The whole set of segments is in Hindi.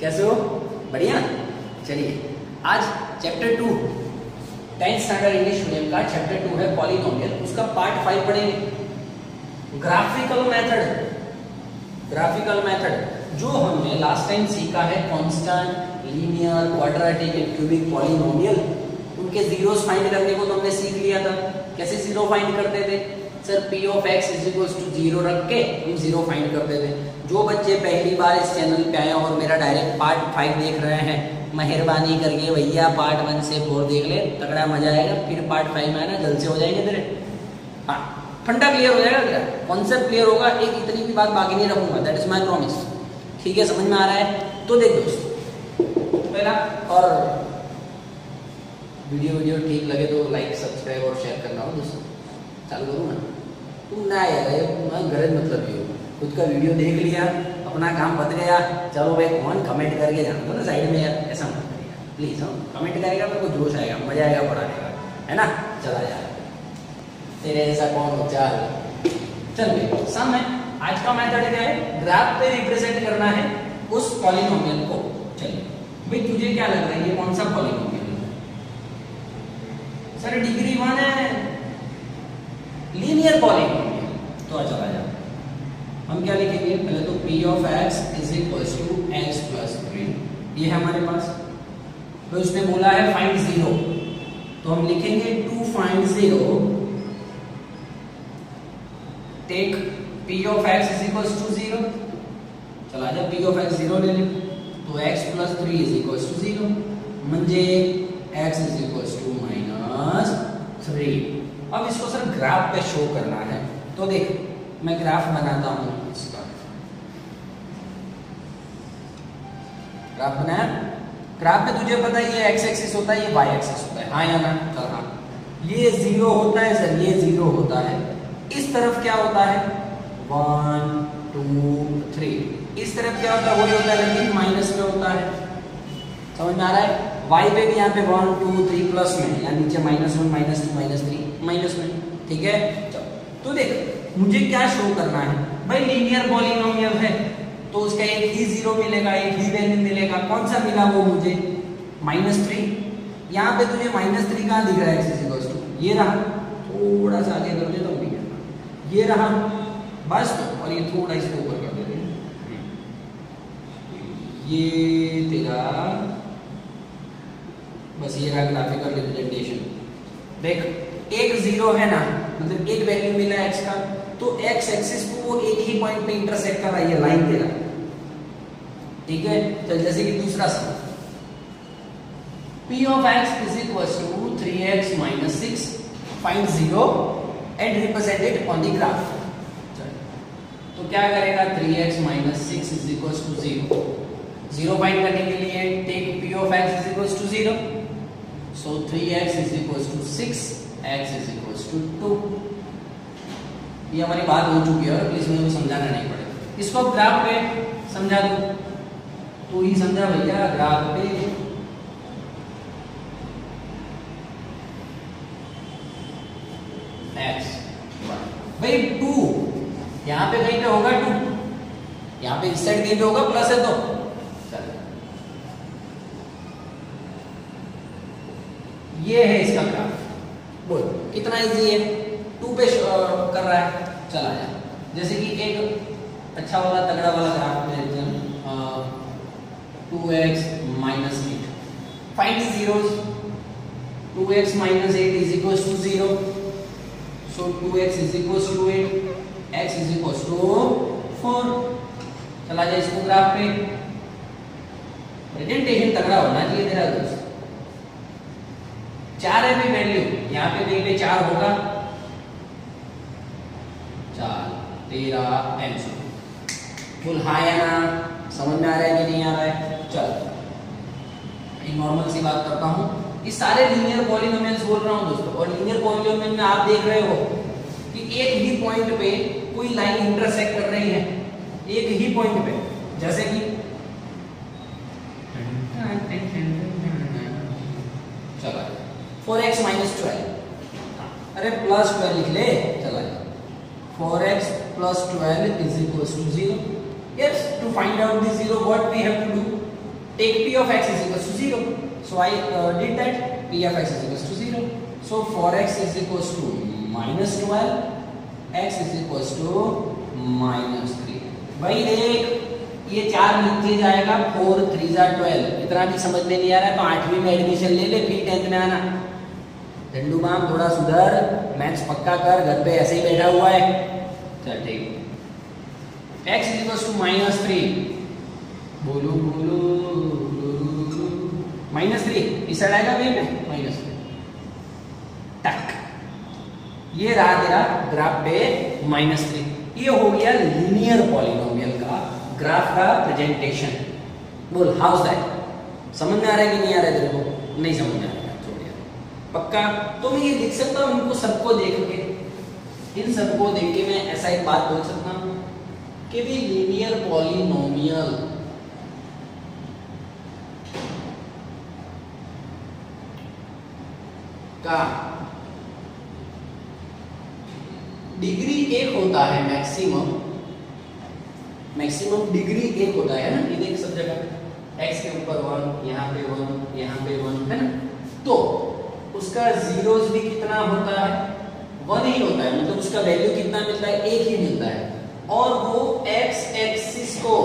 कैसे हो? बढ़िया। चलिए आज chapter 2 10th standard English medium का चैप्टर 2 है पॉलिनोमियल, उसका पार्ट 5 पढ़ेंगे। ग्राफिकल मेथड, ग्राफिकल मेथड जो हमने लास्ट टाइम सीखा है, constant, linear, quadratic and cubic polynomial, उनके जीरोस फाइंड करने को तो हमने सीख लिया था। कैसे जीरो फाइंड करते थे sir? p of x is equal to 0 रख के हम जीरो फाइंड करते थे। जो बच्चे पहली बार इस चैनल पे आए और मेरा डायरेक्ट पार्ट 5 देख रहे हैं, मेहरबानी करके भैया पार्ट 1 से 4 देख ले, तगड़ा मजा आएगा। फिर पार्ट 5 में आना, जल्द से हो जाएंगे तेरे। हाँ, फंडा क्लियर हो जाएगा तेरा, कॉन्सेप्ट क्लियर होगा। एक इतनी भी बात बाकी नहीं रखूंगा, दैट इज माय प्रॉमिस। ठीक है, समझ में आ रहा है? तो देख दोस्तों, पहला और वीडियो ठीक लगे तो लाइक, सब्सक्राइब और शेयर करना हो दोस्तों। चालू करूँ ना? तुम ना यार, गलत मतलब ही हो। खुद का वीडियो देख लिया, अपना काम बच गया, चलो भाई कौन कमेंट करके जाना दो ना साइड में यार, ऐसा मत करिएगा प्लीज। हम कमेंट करेगा मेरे को जोश आएगा, मजा आएगा पढ़ाने का, है ना? चला यार, तेरे ऐसा कौन हो? चल भाई सामने आज का मेथड क्या है? ग्राफ पे रिप्रेजेंट करना है उस पॉलिनोमियल को। चलिए भाई, तुझे क्या लग रहा है ये कौन सा पॉलिनोमियल है? सर डिग्री 1 है, लीनियर पॉलिनोमियल। तो चला जा, हम क्या लिखेंगे? पहले तो p of x is equal to x plus 3, ये है हमारे पास। तो उसने बोला है फाइंड 0, तो हम लिखेंगे to find 0 take p of x is equal to 0। चला जा, p ऑफ x 0 ले ले, तो x plus 3 is equal to 0, म्हणजे x is equal to minus 3। अब इसको सर ग्राफ पे शो करना है, तो देख मैं ग्राफ बनाता हूं इसका। ग्राफ बनाया। ग्राफ पे तुझे पता है ये x एक्सिस होता है, ये y एक्सिस होता है, हाँ या ना? चल हाँ। ये 0 होता है सर, ये 0 होता है। इस तरफ क्या होता है? 1 2 3। इस तरफ क्या होता है? वही होता है, लेकिन माइनस में होता है। समझ में आ रहा है? y पे भी यहाँ पे 1 2 3 प्लस में, या नीचे -1 -2 -3 माइनस में। ठीक है, तो देख मुझे क्या शो करना है भाई? लीनियर पॉलिनोमियल है तो उसका एक ही 0 मिलेगा, एक ही वैल्यू मिलेगा। कौन सा मिला वो मुझे? -3। यहाँ पे तुझे -3 कहाँ दिख रहा है? x इज इक्वल टू ये रहा, थोड़ा सा आगे कर दे तो भी ये रहा बस, और ये थोड़ा इसको ऊपर कर देते हैं, ये तेरा बस ये रहा ग्राफिकल रिप्रेजेंटेशन। देख एक 0 है ना, मतलब एक वैल्यू मिला है x का, तो x एक्सिस को वो एक ही पॉइंट पे इंटरसेक्ट कर रहा है, ये लाइन दे रहा है। ठीक है, चल जैसे कि दूसरा sum, p of x is equal to 3x minus 6, find 0 and represent it on the graph. तो क्या करेगा? 3x minus 6 is equal to 0। 0 find करने के लिए take p of x is equal to 0, so 3x is equal to 6, x is equal to 2। ये हमारी बात हो चुकी है और प्लीज मुझे समझाना नहीं पड़ेगा। इसको ग्राफ पे समझा दो, तो ही समझा भैया। ग्राफ पे x भाई 2, यहाँ पे कहीं पे होगा 2, यहाँ पे इस साइड कहीं पे होगा प्लस है, तो चलो ये है इसका ग्राफ। बोल कितना इजी है, 2 पे कर रहा है। चला जाए, जैसे कि एक अच्छा वाला तगड़ा वाला ग्राफ में 2x minus 8, find the zeros. 2x minus 8 is equal to 0, so 2x is equal to 8, x is equal to 4। चला जाए इसको ग्राफ पे, प्रेजेंटेशन तगड़ा होना चाहिए तेरा दोस्त। 4 है भी वैल्यू, यहाँ पे कहीं पे 4 होगा, 4 तेरा आंसर। फुल हाँ या ना? समझ में आ रहा है कि नहीं आ रहा है? चल एक नॉर्मल सी बात करता हूँ, ये सारे लीनियर पॉलिनोमियल्स बोल रहा हूँ दोस्तों। और लीनियर पॉलिनोमियल में आप देख रहे हो कि एक ही पॉइंट पे कोई लाइन इंटरसेक्ट कर रही है, एक ही पॉइंट पे। जैसे कि चला 4x माइनस 12, अरे प्लस 12 लिख ले। चला 4x plus 12 is equals to 0. Yes, to find out the 0, what we have to do? take p of x is equals to 0. So I did that. P of x is equals to 0. So for x is equals to minus 12, x is equals to minus 3. भाई देख ये 4 नीचे जाएगा, 4 3 जा 12. इतना भी समझ में नहीं आ रहा है तो 8वीं में एडमिशन ले ले, फिर 10th में आना. झंडू बाम थोड़ा सुधर, मैथ्स पक्का कर, घर पे ऐसे ही बैठा हुआ है. चल ठीक. x is equals to minus 3. बोलो बोलो -3 इस साइड आएगा वे में -3 टक. ये रहा तेरा ग्राफ पे -3. ये हो गया लीनियर पॉलिनोमियल का ग्राफ का प्रेजेंटेशन. बोल हाउ इज दैट? समझ में आ रहा है कि नहीं आ रहा है तेरे को? नहीं समझ में आ रहा है, छोड़ यार. पक्का? तो मैं ये लिख सकता हूँ इनको सबको देख के, इन सबको देख के मैं ऐसा एक बात बोल सकता हूँ कि भी लीनियर पॉलिनोमियल का डिग्री 1 होता है. मैक्सिमम डिग्री 1 होता है ना. ये देख सब जगह x के ऊपर 1, यहाँ पे 1, यहाँ पे 1 है ना. तो उसका जीरोस भी कितना होता है? 1 ही होता है. मतलब उसका वैल्यू कितना मिलता है? 1 ही मिलता है. और वो x एक्सिस को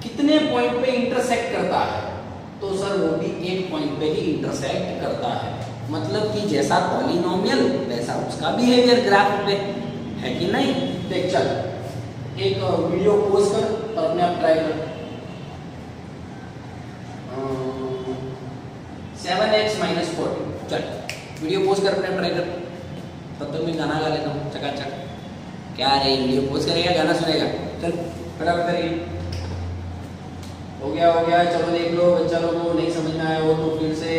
कितने पॉइंट पे इंटरसेक्ट करता है? तो सर वो भी एक पॉइंट पे ही इंटरसेक्ट करता है. मतलब कि जैसा पॉलिनोमियल वैसा उसका बिहेवियर ग्राफ पे है कि नहीं. देख चल एक वीडियो पोज कर और अपने आप ट्राई कर. 7x - 40. चल वीडियो पोज कर, अपने आप ट्राई कर. तब तक मैं गाना गा लेता हूँ चकाचक. क्या रे वीडियो पोज करेगा गाना सुनेगा? चल फटाफट करिए. हो गया. चलो देख लो बच्चा लोगों को नहीं समझ में आया हो तो फिर से.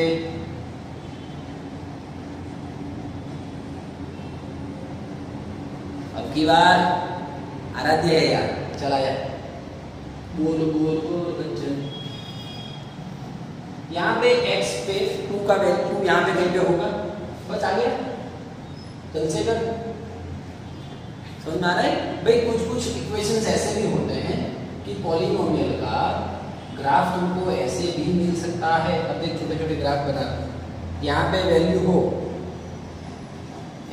अब की बार आराध्य है यार, चला जाए. बोल बच्चे. यहाँ पे x पे 2 का वैल्यू यहाँ पे कहीं पे होगा. बस आ गया. चल से कर. समझ में आ रहा है भाई? कुछ इक्वेशंस ऐसे भी होते हैं कि पॉलिनोमियल का ग्राफ तुमको ऐसे भी मिल सकता है. अब देख छोटे छोटे ग्राफ बना, यहाँ पे वैल्यू हो,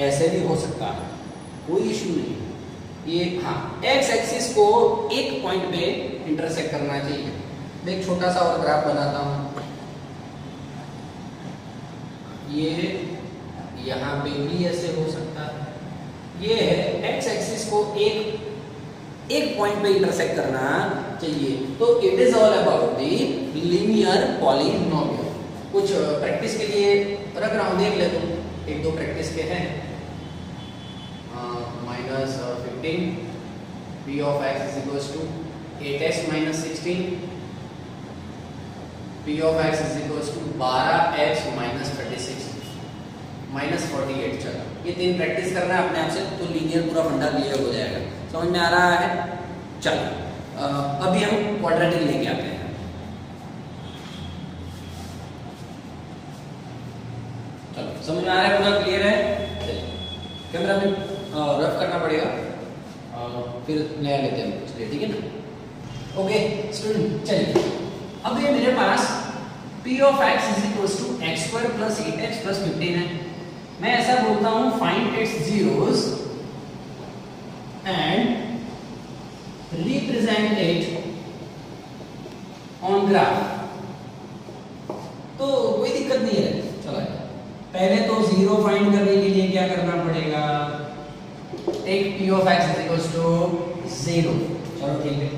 ऐसे भी हो सकता है, कोई इशू नहीं. ये हाँ x एक्सिस को एक पॉइंट पे इंटरसेक्ट करना चाहिए. देख छोटा सा और ग्राफ बनाता हूँ. ये यहाँ पे भी ऐसे हो सकता है. ये है x एक्सिस को एक पॉइंट पे इंटरसेक्ट करना चाहिए. तो it is all about the linear polynomial. कुछ प्रैक्टिस के लिए रख रहा हूँ, देख ले तुम. 1-2 प्रैक्टिस के हैं. -15 p of x is equals to 8x - 16. p of x is equals to 12x - 36 -48. चलो ये 3 प्रैक्टिस करना है अपने आप से, तो लीनियर पूरा फंडा क्लियर हो जाएगा. समझ में आ रहा है? चलो अभी हम क्वाड्रेटिक लेके आते हैं. चलो समझ में आ रहा है? पूरा क्लियर है? कैमरा में रफ करना पड़ेगा, फिर नया लेते हैं कुछ देर. ठीक है ना? ओके स्टूडेंट चलिए. अब ये मेरे पास p of x is equals to x² + 8x + 15 है. मैं ऐसा बोलता हूँ find its zeros and represent it on graph. तो कोई दिक्कत नहीं है. चलो पहले तो जीरो फाइंड करने के लिए क्या करना पड़ेगा? Take p of x is equals to 0. चलो ठीक है.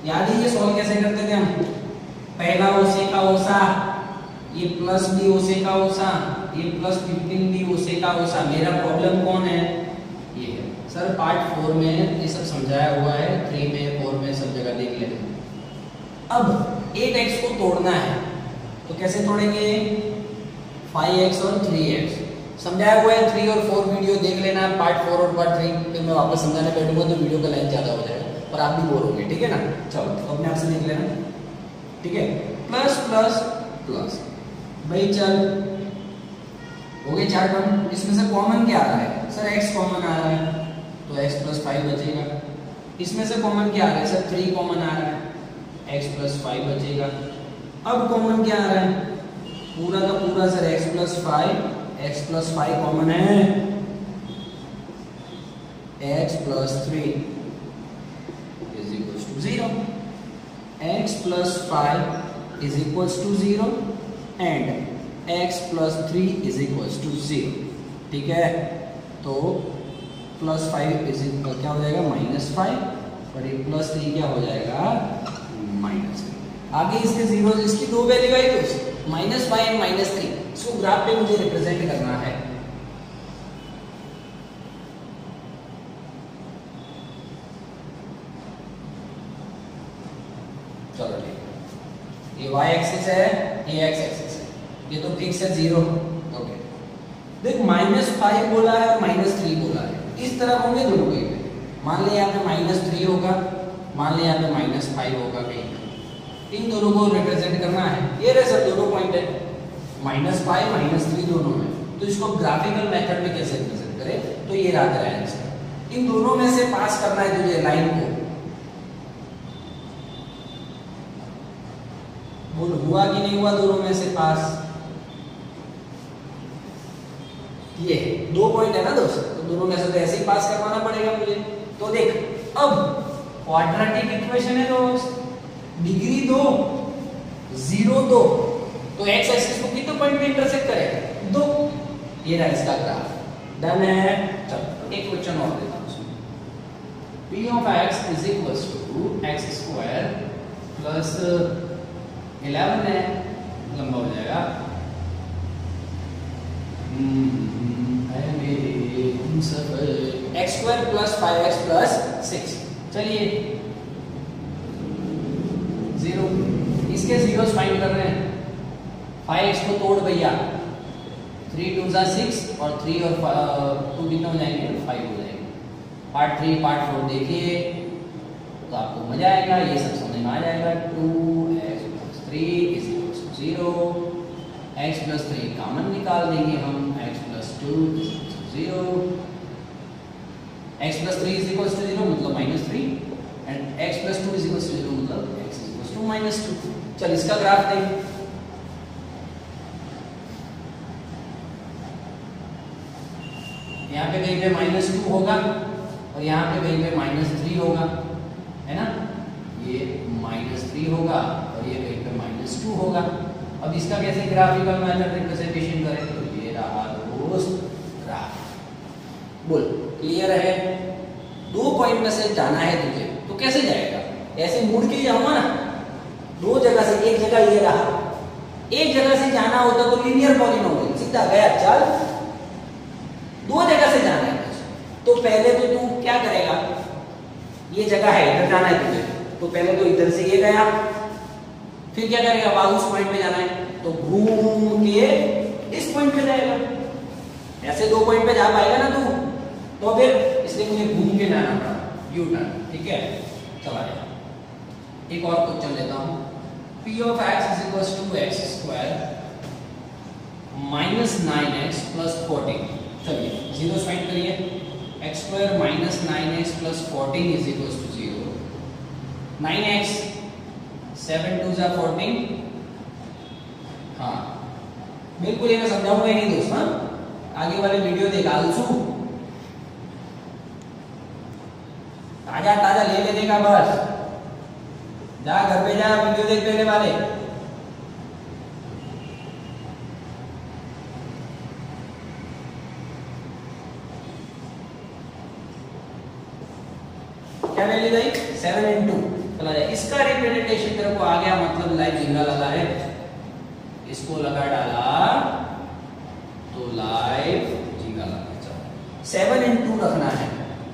याद है ये सॉल्व कैसे करते थे हम? पहला ओसे का ओसा, ये प्लस बी ओसे का ओसा, ये प्लस 15 बी ओसे का ओसा. मेरा प्रॉब्लम कौन है? ये है सर. पार्ट 4 में ये सब समझाया हुआ है, 3 में 4 में सब जगह देख लेते. अब 8x को तोड़ना है तो कैसे तोड़ेंगे? 5x और 3x समझाया हुआ है. 3 और 4 वीडियो देख लेना, पार्ट 4 और पार्ट 3. फिर मैं वापस समझाने बैठूंगा तो वीडियो का लेंथ ज्यादा हो जाएगा और आप भी बोर होंगे. ठीक है ना? चलो अपने आप से देख लेना. ठीक है. प्लस प्लस प्लस भाई चल हो गए 4 टर्म. इसमें से कॉमन क्या आ रहा है? सर x कॉमन आ रहा है तो x + 5 बचेगा. इसमें से कॉमन क्या आ रहा है? सर 3 कॉमन आ रहा है x प्लस 5 बचेगा। अब कॉमन क्या आ रहा है? पूरा का पूरा सर x प्लस 5 कॉमन है, x plus 3 is equal to 0, x plus 5 is equal to 0 and x plus 3 is equal to 0। ठीक है, तो प्लस 5 इज इक्वल क्या हो जाएगा? -5 और ये प्लस 3 क्या हो जाएगा? -3। आगे इसके जीरो, इसकी दो वैल्यू आई तो -5 एंड -3, इसको ग्राफ पे मुझे रिप्रेजेंट करना है। चलो ठीक है, ये y एक्सिस है, ये x एक्सिस है, ये तो फिक्स है 0। ओके, देख -5 बोला है और -3 बोला है, इस तरह होंगे दोनों कहीं पे। मान ले यहाँ पे -3 होगा, मान ले यहाँ पे -5 होगा कहीं पे, इन दोनों को रिप्रेजेंट करना है। ये रहे सर दोनों पॉइंट है, -5 -3 दोनों में, तो इसको ग्राफिकल मेथड में कैसे रिप्रेजेंट करें? तो ये रहा तेरा आंसर। इन दोनों में से पास करना है तुझे लाइन को। बोल हुआ कि नहीं हुआ दोनों में से पास? ये दो पॉइंट है ना दोस्त, तो दोनों में से तो ऐसे ही पास करवाना पड़ेगा मुझे। तो देख, अब क्वाड्रेटिक इक्वेशन है दोस्त, डिग्री 2 0 2, तो x एक्सिस को कितने पॉइंट पे इंटरसेक्ट करेगा? 2। ये रहा इसका ग्राफ, डन है। चलो एक क्वेश्चन और देता हूं। p of x is equals to x square plus 11 है, लंबा हो जाएगा। x square plus 5x plus 6, चलिए 0, इसके जीरोस फाइंड कर रहे हैं। 5x को तोड़ भैया, 3 2 जा 6 और 3 और 2 कितने हो जाएंगे? 5 हो जाएंगे। पार्ट 3 पार्ट 4 देखिए तो आपको मजा आएगा, ये सब समझ में आ जाएगा। 2x plus 3 is equal to 0, x plus 3 common निकाल देंगे हम, x plus 2 is equal to 0, x plus 3 is equal to 0 मतलब -3 and x plus 2 is equal to 0 मतलब x इज इक्वल टू -2। चल इसका ग्राफ देख, यहाँ पे कहीं पे -2 होगा और यहाँ पे कहीं पे -3 होगा, है ना? ये -3 होगा और ये कहीं पे -2 होगा। अब इसका कैसे ग्राफिकल मेथड रिप्रेजेंटेशन करें? तो ये रहा दोस्त ग्राफ। बोल क्लियर है? दो पॉइंट में से जाना है तुझे, तो कैसे जाएगा? ऐसे मुड़ के जाऊंगा ना, दो जगह से, एक जगह ये रहा, एक जगह से जाना होता तो लीनियर पॉलिनोमियल सीधा गया, चल दो जगह से जाना है तो पहले तो तू क्या करेगा? ये जगह है, इधर जाना है तुझे, तो पहले तो इधर से ये गया, फिर क्या करेगा? बाद उस पॉइंट पे जाना है तो घूम के इस पॉइंट पे जाएगा। ऐसे दो पॉइंट पे जा पाएगा ना तू? तो फिर इसलिए मुझे घूम के जाना पड़ा, यू टर्न। ठीक है, चला गया। एक और क्वेश्चन लेता हूं। p of x is equals to x square minus 9x plus 14। चलिए जीरो फाइंड करिए। x square minus 9x plus 14 is equals to 0। 9x 7 2 जा 14। हाँ बिल्कुल, ये मैं समझाऊंगा ही नहीं दोस्त। हाँ आगे वाले वीडियो देख, आलसू ताजा ताजा ले लेने का बस, जा घर पे जा, वीडियो देख लेने वाले। क्या वैल्यू गई? 7 × 2 चला जाए। इसका रिप्रेजेंटेशन तेरे को आ गया, मतलब लाइव झींगा लगा है, इसको लगा डाला तो लाइव झींगा लगा। चलो 7 × 2 रखना है,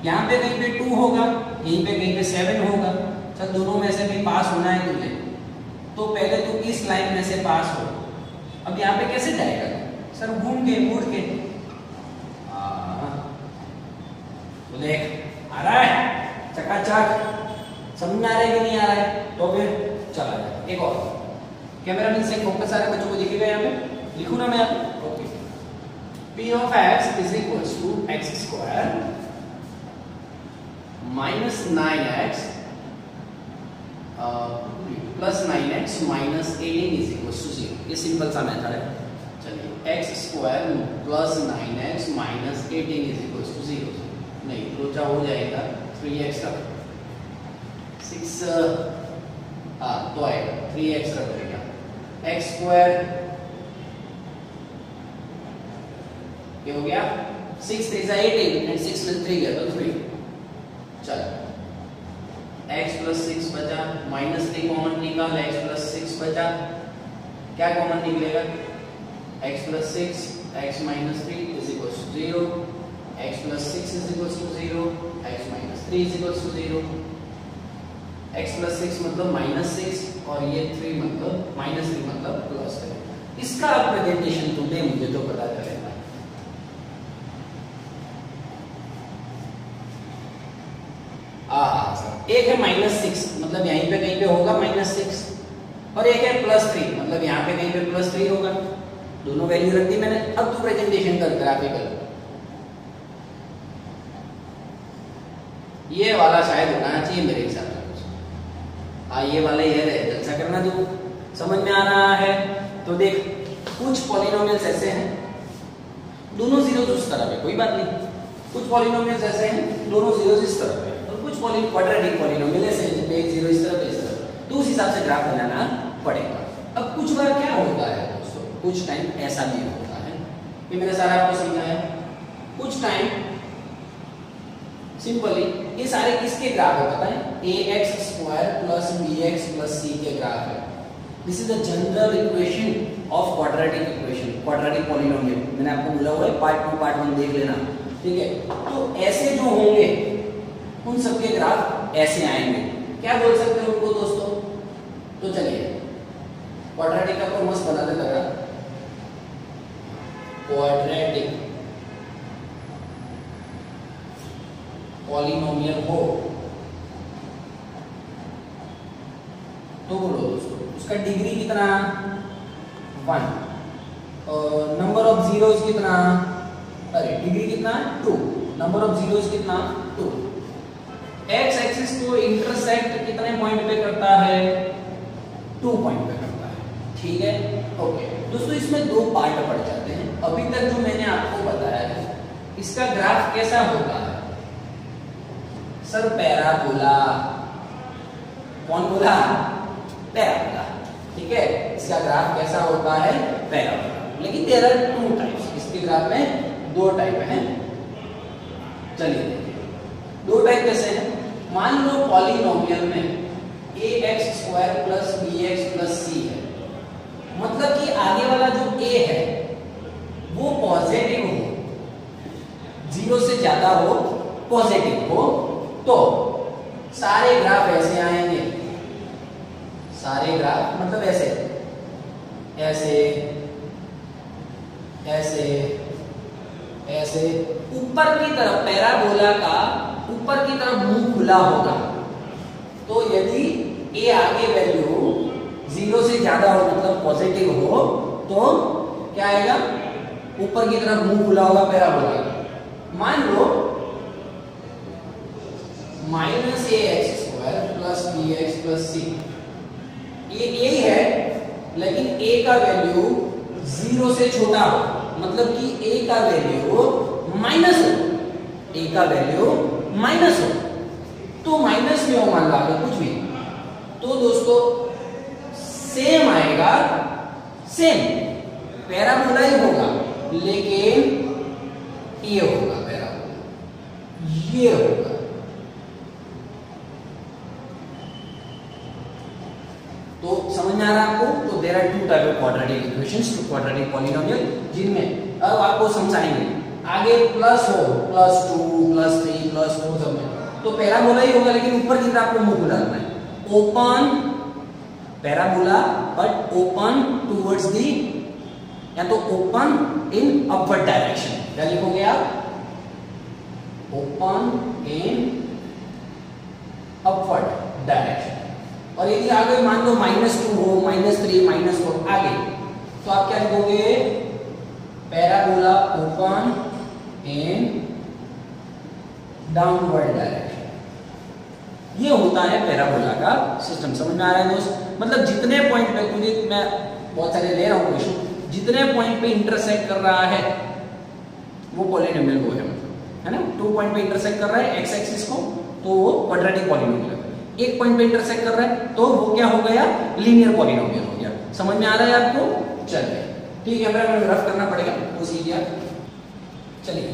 यहाँ पे कहीं पे 2 होगा, यहीं पे कहीं पे 7 होगा। चल दोनों में से भी पास होना है तुझे, तो पहले तू इस लाइन में से पास हो। अब यहाँ पे कैसे जाएगा? सर घूम के मुड़ के। तो देख आ रहा है चकाचक, समझ में आ रहा है कि नहीं आ रहा है? तो फिर चला जाए। एक और कैमरा मैन से फोकस सारे बच्चों को दिखेगा, यहाँ पे लिखू ना मैं यहाँ पे। Okay, p of x is equals to x square minus 9x plus 9x minus 18 is equal to 0। ये सिंपल सा मेथड है। चलिए x square plus 9x minus 18 is equal to 0। नहीं लोचा हो जाएगा 3x का 6 तो आएगा 3x रख देगा x स्क्वायर ये हो गया 6 3 18 एंड 6 में 3 गया तो 3। चलो x प्लस 6 बचा माइनस 3 कॉमन निकाल x प्लस 6 बचा क्या कॉमन निकलेगा x plus 6 x minus 3 is equal to 0 x plus 6 is equal to 0 x minus 3 is equal to 0 x plus 6 मतलब माइनस 6 और ये 3 मतलब माइनस 3 मतलब प्लस 3। इसका प्रेजेंटेशन तो दे मुझे तो पता चलेगा। एक है माइनस 6 मतलब यहीं पे कहीं पे होगा माइनस 6 और एक है प्लस 3 मतलब यहाँ पे कहीं पे प्लस 3 होगा। दोनों वैल्यू रख दी मैंने। अब तू प्रेजेंटेशन कर ग्राफिकल। ये वाला शायद होना चाहिए मेरे हिसाब से। ये वाला ये रहे जैसा करना जो समझ में आ रहा है। तो देख कुछ पॉलिनोमियल्स ऐसे हैं दोनों जीरोस उस तरफ है कोई बात नहीं। कुछ पॉलिनोमियल्स ऐसे हैं दोनों जीरोस इस तरफ है और कुछ क्वाड्रेटिक पॉलिनोमियल ऐसे हैं जिनमें एक जीरो इस तरफ इस तरफ। तो उस हिसाब से ग्राफ बनाना पड़ेगा। अब कुछ बार क्या होता है दोस्तों कुछ टाइम ऐसा भी होता है। ये मैंने सारा आपको समझाया। कुछ टाइम सिंपली ये सारे किसके ग्राफ है पता है ax square plus bx plus c के ग्राफ है। This is the general equation of quadratic equation quadratic polynomial. मैंने आपको बोला हुआ है पार्ट 2 पार्ट 1 देख लेना ठीक है। तो ऐसे जो होंगे उन सबके ग्राफ ऐसे आएंगे। क्या बोल सकते हैं उनको दोस्तों। तो चलिए क्वाड्रेटिक का तो मस्त बना देता है। क्वाड्रेटिक पॉलिनोमियल हो तो बोलो दोस्तों उसका डिग्री कितना 1 और नंबर ऑफ जीरोस कितना अरे डिग्री कितना 2 नंबर ऑफ जीरोस कितना 2। एक्स एक्सिस को इंटरसेक्ट कितने पॉइंट पे करता है 2 पॉइंट पे करता है ठीक है। ओके दोस्तों इसमें दो पार्ट पड़ जाते हैं। अभी तक जो मैंने आपको बताया है इसका ग्राफ कैसा होता है सर पैराबोला। कौन बोला पैराबोला ठीक है। इसका ग्राफ कैसा होता है पैराबोला। लेकिन देयर आर 2 टाइप्स। इसके ग्राफ में 2 टाइप हैं। चलिए देखिए 2 टाइप कैसे हैं। मान लो पॉलिनोमियल में ax square plus bx plus c है मतलब कि आगे वाला जो a है वो पॉजिटिव हो 0 से ज्यादा हो पॉजिटिव हो तो सारे ग्राफ ऐसे आएंगे। सारे ग्राफ मतलब ऐसे ऐसे ऐसे ऐसे ऊपर की तरफ पैराबोला का ऊपर की तरफ मुंह खुला होगा। तो यदि ए आगे वैल्यू 0 से ज्यादा हो मतलब पॉजिटिव हो तो क्या आएगा ऊपर की तरफ मुंह खुला होगा पैराबोला का। मान लो minus ax square plus bx plus c ये यही है लेकिन a का वैल्यू 0 से छोटा हो मतलब कि a का वैल्यू माइनस हो। a का वैल्यू माइनस हो तो माइनस में हो मान लो आगे कुछ भी तो दोस्तों सेम आएगा सेम पैराबोला ही होगा लेकिन ये होगा पैराबोला ये होगा। तो समझ में आ रहा है आपको। तो there are 2 type of quadratic equations quadratic polynomial जिनमें अब आपको समझाएंगे आगे प्लस हो प्लस 2 प्लस 3 प्लस 4 सब में तो पैराबोला ही होगा लेकिन ऊपर की तरफ आपको मुंह डालना है। Open parabola but open towards the या तो ओपन इन अपवर्ड डायरेक्शन। क्या लिखोगे आप ओपन इन अपवर्ड डायरेक्शन। और यदि आगे मान लो -2 हो -3 -4 आगे तो आप क्या लिखोगे parabola open in downward direction. ये होता है पैराबोला का सिस्टम। समझ में आ रहा है दोस्त? मतलब जितने पॉइंट पे, क्योंकि मैं बहुत सारे ले रहा हूँ क्वेश्चन, जितने पॉइंट पे इंटरसेक्ट कर रहा है वो पॉलिनोमियल वो है, मतलब है ना। 2 पॉइंट पे इंटरसेक्ट कर रहा है एक्स एक्सिस को, तो वो क्वाड्रेटिक पॉलिनोमियल है। 1 पॉइंट पे इंटरसेक्ट कर रहा है तो वो क्या हो गया, लीनियर पॉलिनोमियल हो गया। समझ में आ रहा है आपको? चलिए ठीक है, मेरा रफ करना पड़ेगा वो सीख गया। चलिए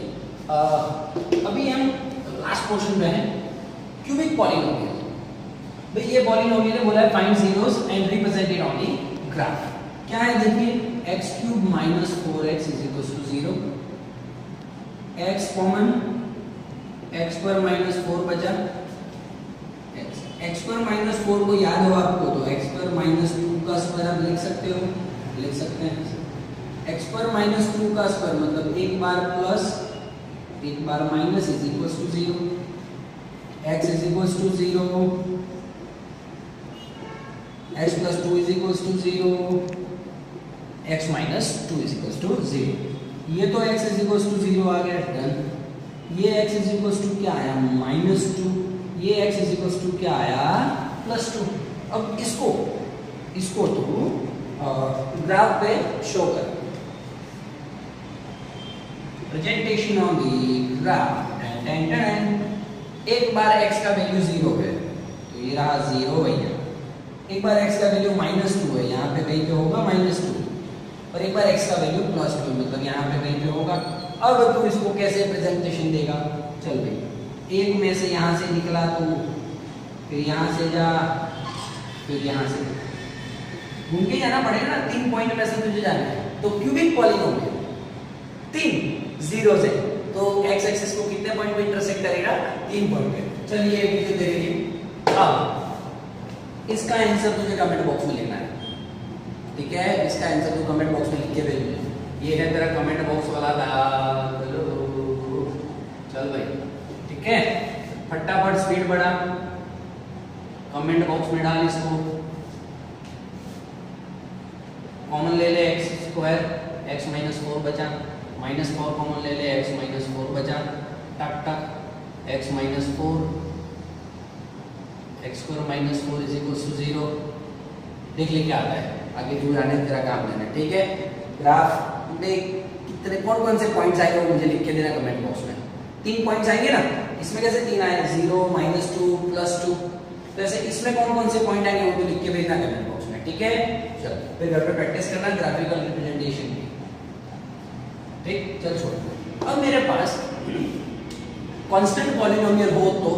अभी हम लास्ट पोर्शन में हैं, क्यूबिक पॉलिनोमियल। भाई ये पॉलिनोमियल है, बोला है find zeros and represent it on the graph. क्या है देखिए, x³ - 4x = 0, x common, x² - 4 बचा, x² - 4 को याद हो आपको तो x² - 2 का स्क्वायर आप लिख सकते हो, लिख सकते हैं। x² - 2 का स्क्वायर मतलब एक बार प्लस एक बार माइनस = 0, x = 0, x + 2 = 0, x - 2 = 0। ये तो x = 0 आ गया, डन। ये x = क्या आया, -2, ये x = क्या आया, +2। अब इसको तो ग्राफ पे शो कर, प्रेजेंटेशन ऑन द ग्राफ। एक बार x का वैल्यू 0 है तो ये रहा 0 भैया, एक बार x का वैल्यू -2 है, यहाँ पे कहीं पे होगा -2, और एक बार x का वैल्यू +2 मतलब यहाँ पे कहीं पे होगा। अब तू इसको कैसे प्रेजेंटेशन देगा, चल भाई एक में से यहाँ से निकला तू, फिर यहाँ से जा, फिर यहाँ से घूम के जाना पड़ेगा ना, 3 पॉइंट में से तुझे जाना है। तो क्यूबिक पॉलिनोमियल 3 जीरोस है, तो x एक्सिस को कितने पॉइंट पे इंटरसेक्ट करेगा, 3 पॉइंट पे। चलिए वीडियो देखिए। अब इसका आंसर तुझे कमेंट बॉक्स में लिखना है, ठीक है। इसका आंसर तू कमेंट बॉक्स में लिख के भेज। ये है तेरा कमेंट बॉक्स वाला दाल, चल भाई ठीक है, फटाफट स्पीड बढ़ा, कमेंट बॉक्स में डाल इसको। कॉमन ले ले x², x - 4 बचा, -4 कॉमन ले ले, x - 4 बचा, टक टक x - 4, x² - 4 = 0। देख ले क्या आता है, आगे दूर आने तेरा काम लेना, ठीक है। ग्राफ देख कितने कौन से पॉइंट्स आएंगे वो मुझे लिख के देना कमेंट बॉक्स में। 3 पॉइंट्स आएंगे ना, इसमें कैसे 3 आए, 0, -2, +2, तो ऐसे इसमें कौन से पॉइंट आएंगे वो लिख के भेजना कमेंट बॉक्स में, ठीक है। चल फिर घर पे प्रैक्टिस करना ग्राफिकल रिप्रेजेंटेशन की, ठीक। चल छोड़। अब मेरे पास कांस्टेंट पॉलिनोमियल हो तो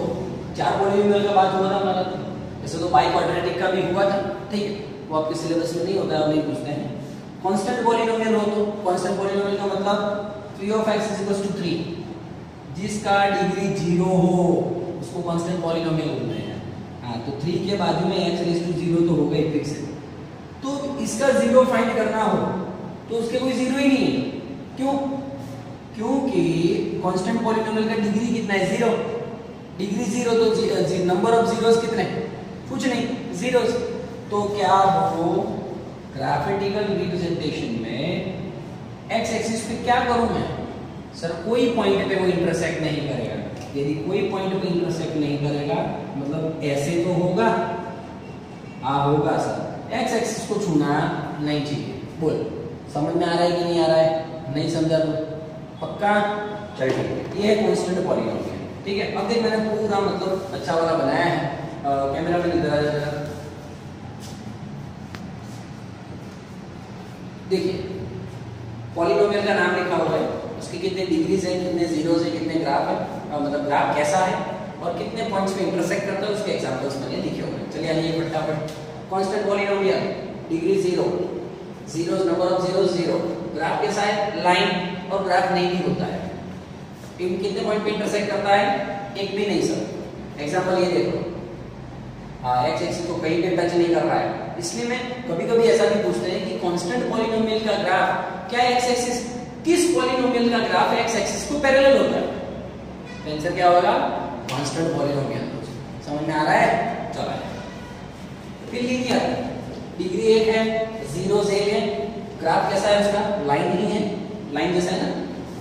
4 पॉलिनोमियल का बात हुआ था हमारा, ऐसे तो बाई क्वाड्रेटिक का भी हुआ था, ठीक है, वो आपके सिलेबस में नहीं होता है, नहीं पूछते हैं। कांस्टेंट पॉलिनोमियल हो तो कांस्टेंट पॉलिनोमियल का मतलब 3 = 3, जिसका डिग्री 0 हो उसको कांस्टेंट पॉलिनोमियल बोलते हैं। हाँ, तो 3 के बाजू में x⁻0 तो हो गई फिक्स है। तो इसका 0 फाइंड करना हो तो उसके कोई 0 ही नहीं है। क्यों? क्योंकि कांस्टेंट पॉलिनोमियल का डिग्री कितना है, 0। डिग्री 0 तो नंबर ऑफ जीरोस कितने, कुछ नहीं, जीरोस। तो क्या हो, ग्राफिकल रिप्रेजेंटेशन में x एक्सिस पे क्या करूं मैं, सर कोई पॉइंट पे वो इंटरसेक्ट नहीं करेगा। यदि कोई पॉइंट पे इंटरसेक्ट नहीं करेगा मतलब ऐसे तो होगा, हाँ होगा सर, x एक्सिस को छूना नहीं चाहिए। बोल समझ में आ रहा है कि नहीं आ रहा है, नहीं समझा तो पक्का, चल ठीक है। ये है कांस्टेंट पॉलिनोमियल, ठीक है। अब देख मैंने पूरा मतलब अच्छा वाला बनाया है, कैमरा में इधर आ जाएगा, देखिए पॉलिनोमियल का नाम लिखा हुआ है, उसकी कितने डिग्रीज है, कितने जीरोस है, कितने ग्राफ है, मतलब ग्राफ कैसा है और कितने पॉइंट्स पे इंटरसेक्ट करता है, उसके एग्जांपल्स मैंने लिखे हुए हैं। चलिए आइए फटाफट। Constant polynomial, degree 0, zeros, number of zeros 0, graph कैसा है, लाइन, और ग्राफ नहीं भी होता है। इन कितने पॉइंट पे इंटरसेक्ट करता है, एक भी नहीं सर। एग्जांपल ये देखो, हाँ x एक्सिस को कहीं पे टच नहीं कर रहा है, इसलिए मैं कभी-कभी ऐसा भी पूछते हैं कि कांस्टेंट पॉलिनोमियल का ग्राफ क्या x एक्सिस, किस पॉलिनोमियल का ग्राफ x एक्सिस को पैरेलल होता है, तो आंसर क्या होगा, कांस्टेंट पॉलिनोमियल। समझ में आ रहा है, चला फिर लीनियर, डिग्री 1 है, जीरोस 1 है, ग्राफ कैसा है उसका, लाइन ही है, लाइन जैसा है ना,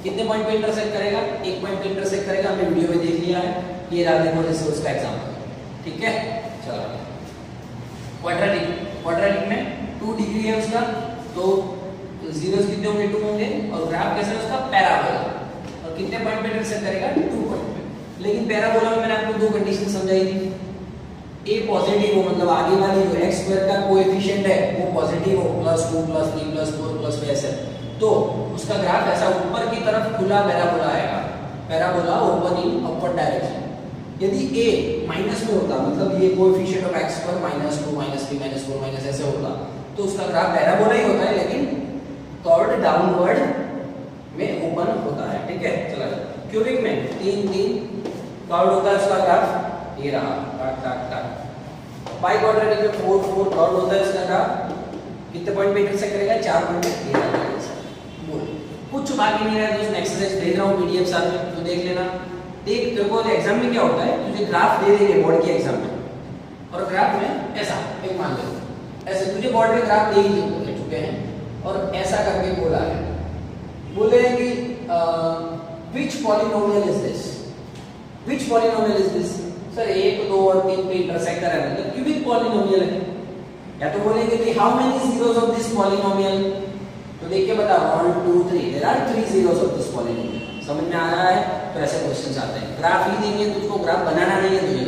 कितने पॉइंट पे इंटरसेक्ट करेगा, एक पॉइंट पे इंटरसेक्ट करेगा, हमने वीडियो में देख लिया है। ये रहा देखो जैसे उसका एग्जांपल, ठीक है, चलो क्वाड्रेटिक में 2 डिग्री है उसका, तो जीरोस कितने होंगे, 2 होंगे, और ग्राफ कैसा है उसका, पैराबोला, और कितने पॉइंट पे इंटरसेक्ट करेगा, 2 पॉइंट पे। लेकिन पैराबोला में मैंने आपको 2 कंडीशन समझाई थी, ए पॉजिटिव हो, मतलब आगे वाली जो एक्स स्क्वायर का कोएफिशिएंट है वो पॉजिटिव हो, +2 +3 +4 +5 ऐसे, तो उसका ग्राफ ऐसा ऊपर की तरफ खुला पैराबोला आएगा, parabola open in upward direction. यदि a माइनस में होता, मतलब ये कोएफिशिएंट ऑफ x पर -2 -3 -4 माइनस ऐसे होता, तो उसका ग्राफ पैराबोला ही होता है, लेकिन कर्व डाउनवर्ड में ओपन होता है, ठीक है। चलो क्यूबिक में 3 कर्व होता है उसका ग्राफ, ये रहा काट। पाई क्वाड्रेटिक में 4 कर्व होता है उसका ग्राफ, कितने पॉइंट पे इंटरसेक्ट करेगा, 4 पॉइंट पे, ये रहा बोल। कुछ बाकी नहीं रहा, दोस्तों एक्सरसाइज भेज रहा हूं पीडीएफ साथ में, तो देख लेना। देख, तेरे को एग्जाम में क्या होता है, तुझे ग्राफ दे देंगे बोर्ड के एग्जाम में, और ग्राफ में ऐसा एक मान लो, ऐसे तुझे बोर्ड में ग्राफ दे ही चुके हैं, और ऐसा करके बोला है, बोले हैं कि which polynomial is this, which polynomial is this, sir 1 2 और 3 पे इंटरसेक्ट कर रहा है, मतलब क्यूबिक पॉलिनोमियल है। या तो बोलेंगे कि how many zeros of this polynomial, तो देख के बता, 1 2 3, there are 3 zeros of this polynomial. समझ में आ रहा है, तो ऐसे क्वेश्चंस आते हैं। ग्राफ ही देंगे, तुझको ग्राफ बनाना नहीं है तुझे,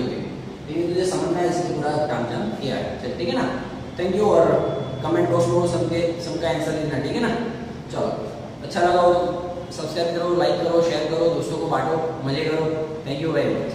लेकिन तुझे समझना है, इसलिए पूरा काम किया है। चल ठीक है ना, थैंक यू, और कमेंट बॉक्स में सबका आंसर लिखना, ठीक है ना। चलो अच्छा लगा हो सब्सक्राइब करो, लाइक करो, शेयर करो, दोस्तों को बांटो, मजे करो। Thank you very much.